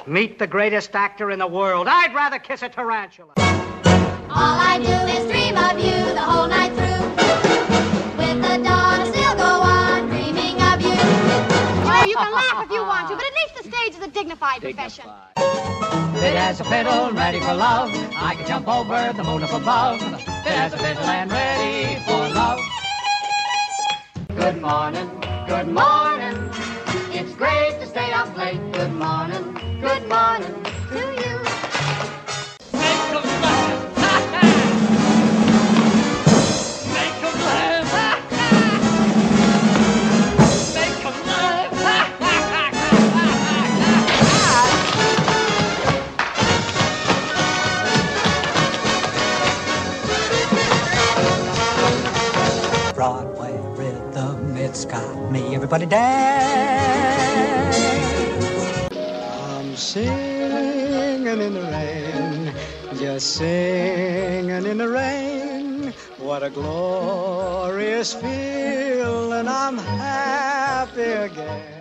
Meet the greatest actor in the world. I'd rather kiss a tarantula. All I do is dream of you the whole night through. With the dawn, I still go on dreaming of you. Oh, you can laugh if you want to, but at least the stage is a dignified profession. Fit as a fiddle, ready for love. I can jump over the moon up above. Fit as a fiddle and ready for love. Good morning, good morning. It's great to stay up late. Good morning to you. Make 'em laugh. Make 'em laugh. Make 'em laugh. Broadway rhythm, it's got me. Everybody dance. I'm singing in the rain, just singing in the rain. What a glorious feeling, I'm happy again.